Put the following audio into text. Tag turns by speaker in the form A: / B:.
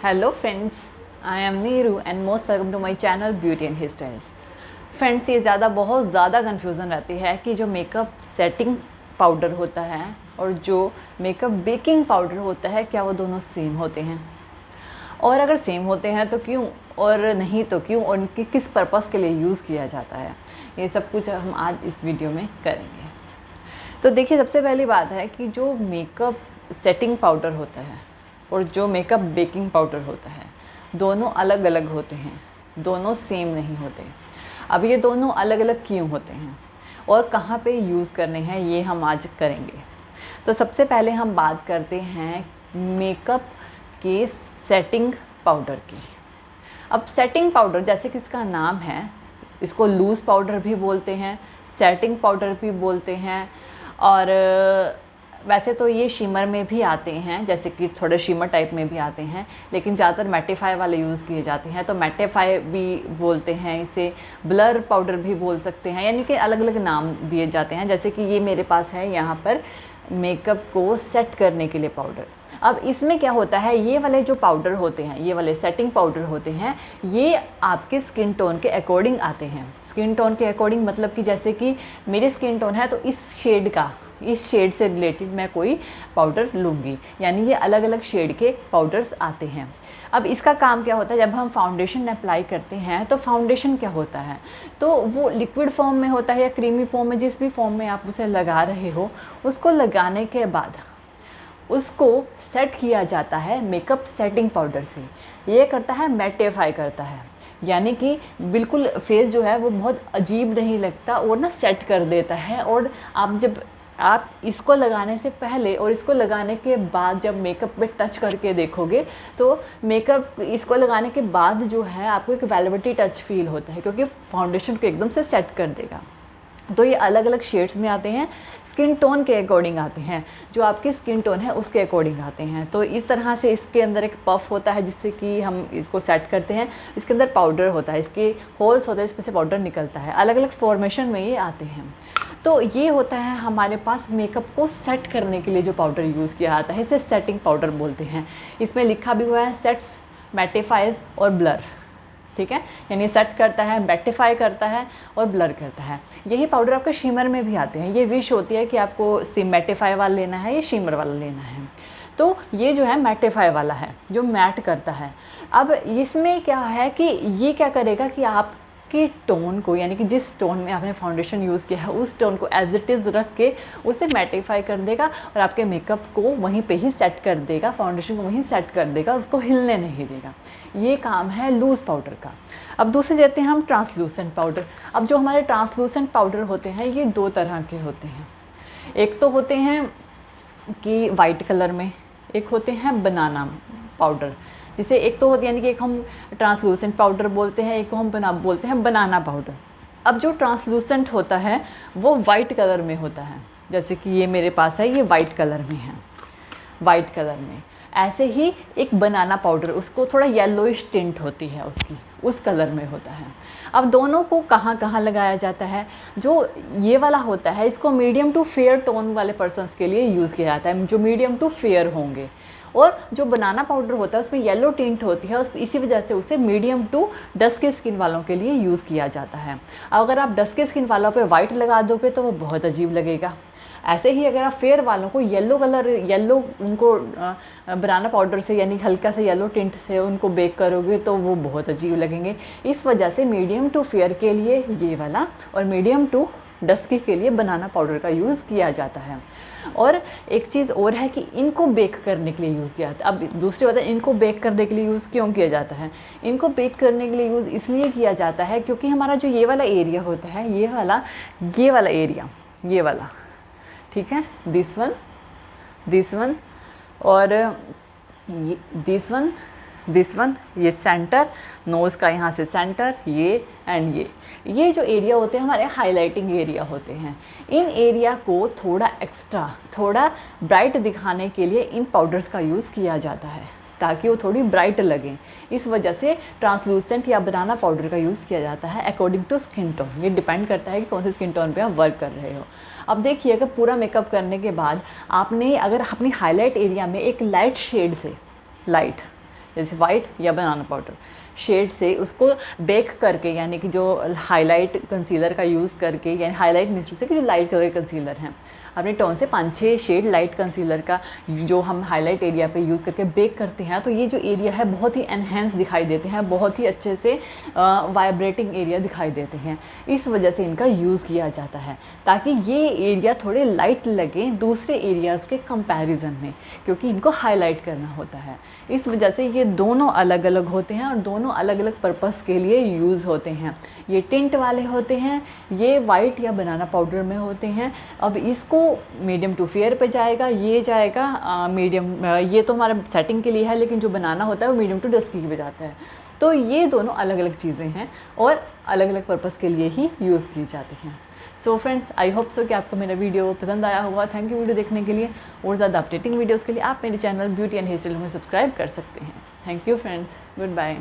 A: Hello friends, I am Neeru and most welcome to my channel Beauty and Hairstyles। Friends ये बहुत ज़्यादा confusion रहती है कि जो मेकअप सेटिंग पाउडर होता है और जो मेकअप बेकिंग पाउडर होता है क्या वो दोनों सेम होते हैं, और अगर सेम होते हैं तो क्यों, और नहीं तो क्यों, और उनकी किस पर्पज़ के लिए यूज़ किया जाता है, ये सब कुछ हम आज इस वीडियो में करेंगे। तो देखिए, सबसे पहली बात है कि जो मेकअप सेटिंग पाउडर होता है और जो मेकअप बेकिंग पाउडर होता है दोनों अलग अलग होते हैं, दोनों सेम नहीं होते। अब ये दोनों अलग अलग क्यों होते हैं और कहाँ पे यूज़ करने हैं ये हम आज करेंगे। तो सबसे पहले हम बात करते हैं मेकअप के सेटिंग पाउडर की। अब सेटिंग पाउडर जैसे कि इसका नाम है, इसको लूज़ पाउडर भी बोलते हैं, सेटिंग पाउडर भी बोलते हैं, और वैसे तो ये शिमर में भी आते हैं, जैसे कि थोड़े शिमर टाइप में भी आते हैं, लेकिन ज़्यादातर मैटिफाई वाले यूज़ किए जाते हैं। तो मैटिफाई भी बोलते हैं इसे, ब्लर पाउडर भी बोल सकते हैं, यानी कि अलग अलग नाम दिए जाते हैं। जैसे कि ये मेरे पास है यहाँ पर मेकअप को सेट करने के लिए पाउडर। अब इसमें क्या होता है, ये वाले जो पाउडर होते हैं, ये वाले सेटिंग पाउडर होते हैं, ये आपके स्किन टोन के अकॉर्डिंग आते हैं। स्किन टोन के अकॉर्डिंग मतलब कि जैसे कि मेरी स्किन टोन है तो इस शेड से रिलेटेड मैं कोई पाउडर लूँगी, यानी ये अलग अलग शेड के पाउडर्स आते हैं। अब इसका काम क्या होता है, जब हम फाउंडेशन अप्लाई करते हैं तो फाउंडेशन क्या होता है, तो वो लिक्विड फॉर्म में होता है या क्रीमी फॉर्म में, जिस भी फॉर्म में आप उसे लगा रहे हो, उसको लगाने के बाद उसको सेट किया जाता है मेकअप सेटिंग पाउडर से। ये करता है मैटिफाई करता है, यानी कि बिल्कुल फेस जो है वो बहुत अजीब नहीं लगता और ना सेट कर देता है। और आप इसको लगाने से पहले और इसको लगाने के बाद जब मेकअप पे टच करके देखोगे तो मेकअप इसको लगाने के बाद जो है आपको एक वेलवेटी टच फील होता है, क्योंकि फाउंडेशन को एकदम से सेट कर देगा। तो ये अलग अलग शेड्स में आते हैं, स्किन टोन के अकॉर्डिंग आते हैं, जो आपकी स्किन टोन है उसके अकॉर्डिंग आते हैं। तो इस तरह से इसके अंदर एक पफ होता है जिससे कि हम इसको सेट करते हैं। इसके अंदर पाउडर होता है, इसके होल्स होते हैं, इसमें से पाउडर निकलता है, अलग अलग फॉर्मेशन में ये आते हैं। तो ये होता है हमारे पास मेकअप को सेट करने के लिए जो पाउडर यूज़ किया जाता है, इसे सेटिंग पाउडर बोलते हैं। इसमें लिखा भी हुआ है सेट्स, मैटिफाइज और ब्लर, ठीक है, यानी सेट करता है, मैटिफाई करता है और ब्लर करता है। यही पाउडर आपके शिमर में भी आते हैं। ये विश होती है कि आपको मैटिफाई वाला लेना है या शिमर वाला लेना है। तो ये जो है मैटिफाई वाला है, जो मैट करता है। अब इसमें क्या है कि ये क्या करेगा कि आपकी टोन को, यानी कि जिस टोन में आपने फाउंडेशन यूज़ किया है उस टोन को एज इट इज़ रख के उसे मैटिफाई कर देगा और आपके मेकअप को वहीं पे ही सेट कर देगा, फाउंडेशन को वहीं सेट कर देगा, उसको हिलने नहीं देगा। ये काम है लूज़ पाउडर का। अब दूसरे जाते हैं हम ट्रांसलूसेंट पाउडर। अब जो हमारे ट्रांसलूसेंट पाउडर होते हैं ये दो तरह के होते हैं। एक तो होते हैं कि वाइट कलर में, एक होते हैं बनाना पाउडर, जिसे एक तो होती है, यानी कि एक हम ट्रांसलूसेंट पाउडर बोलते हैं, एक को हम बोलते हैं बनाना पाउडर। अब जो ट्रांसलूसेंट होता है वो वाइट कलर में होता है, जैसे कि ये मेरे पास है, ये वाइट कलर में है, वाइट कलर में। ऐसे ही एक बनाना पाउडर, उसको थोड़ा येलोइश टिंट होती है उसकी, उस कलर में होता है। अब दोनों को कहाँ कहाँ लगाया जाता है, जो ये वाला होता है इसको मीडियम टू फेयर टोन वाले पर्सन्स के लिए यूज़ किया जाता है, जो मीडियम टू फेयर होंगे। और जो बनाना पाउडर होता है उसमें येलो टिंट होती है, इसी वजह से उसे मीडियम टू डस्की स्किन वालों के लिए यूज़ किया जाता है। अगर आप डस्की स्किन वालों पे वाइट लगा दोगे तो वो बहुत अजीब लगेगा। ऐसे ही अगर आप फेयर वालों को येलो उनको बनाना पाउडर से, यानी हल्का सा येलो टिंट से उनको बेक करोगे तो वो बहुत अजीब लगेंगे। इस वजह से मीडियम टू फेयर के लिए ये वाला और मीडियम टू डस्की के लिए बनाना पाउडर का यूज़ किया जाता है। और एक चीज़ और है कि इनको बेक करने के लिए यूज़ किया जाता है। अब दूसरी बात है, इनको बेक करने के लिए यूज़ क्यों किया जाता है। इनको बेक करने के लिए यूज़ इसलिए किया जाता है क्योंकि हमारा जो ये वाला एरिया होता है, ये वाला एरिया, ये वाला, ठीक है, दिस वन और ये दिस वन, ये सेंटर, नोज़ का यहाँ से सेंटर, ये एंड ये जो एरिया होते हैं हमारे हाइलाइटिंग एरिया होते हैं। इन एरिया को थोड़ा ब्राइट दिखाने के लिए इन पाउडर्स का यूज़ किया जाता है, ताकि वो थोड़ी ब्राइट लगें। इस वजह से ट्रांसलूसेंट या बनाना पाउडर का यूज़ किया जाता है अकॉर्डिंग टू स्किन टोन। ये डिपेंड करता है कि कौन सी स्किन टोन पे आप वर्क कर रहे हो। अब देखिए, अगर पूरा मेकअप करने के बाद आपने अगर अपनी हाईलाइट एरिया में एक लाइट शेड से, लाइट जैसे वाइट या बनाना पाउडर शेड से उसको बेक करके, यानी कि जो हाईलाइट कंसीलर का यूज़ करके, यानी हाईलाइट मीन्स टू से कि जो लाइट कलर कंसीलर हैं, अपने टोन से 5-6 शेड लाइट कंसीलर का जो हम हाईलाइट एरिया पे यूज़ करके बेक करते हैं, तो ये जो एरिया है बहुत ही एनहेंस दिखाई देते हैं, बहुत ही अच्छे से वाइब्रेटिंग एरिया दिखाई देते हैं। इस वजह से इनका यूज़ किया जाता है ताकि ये एरिया थोड़े लाइट लगे दूसरे एरियाज़ के कंपैरिजन में, क्योंकि इनको हाईलाइट करना होता है। इस वजह से ये दोनों अलग अलग होते हैं और दोनों अलग अलग पर्पस के लिए यूज़ होते हैं। ये टिंट वाले होते हैं, ये वाइट या बनाना पाउडर में होते हैं। अब इसको मीडियम टू फेयर पे जाएगा, ये जाएगा मीडियम, ये तो हमारा सेटिंग के लिए है, लेकिन जो बनाना होता है वो मीडियम टू डस्की पे जाता है। तो ये दोनों अलग अलग चीज़ें हैं और अलग अलग पर्पस के लिए ही यूज़ की जाती हैं। So friends, I hope so कि आपको मेरा वीडियो पसंद आया होगा। थैंक यू वीडियो देखने के लिए। और ज़्यादा अपडेटिंग वीडियोज़ के लिए आप मेरे channel beauty and hair style में सब्सक्राइब कर सकते हैं। Thank you friends, good bye.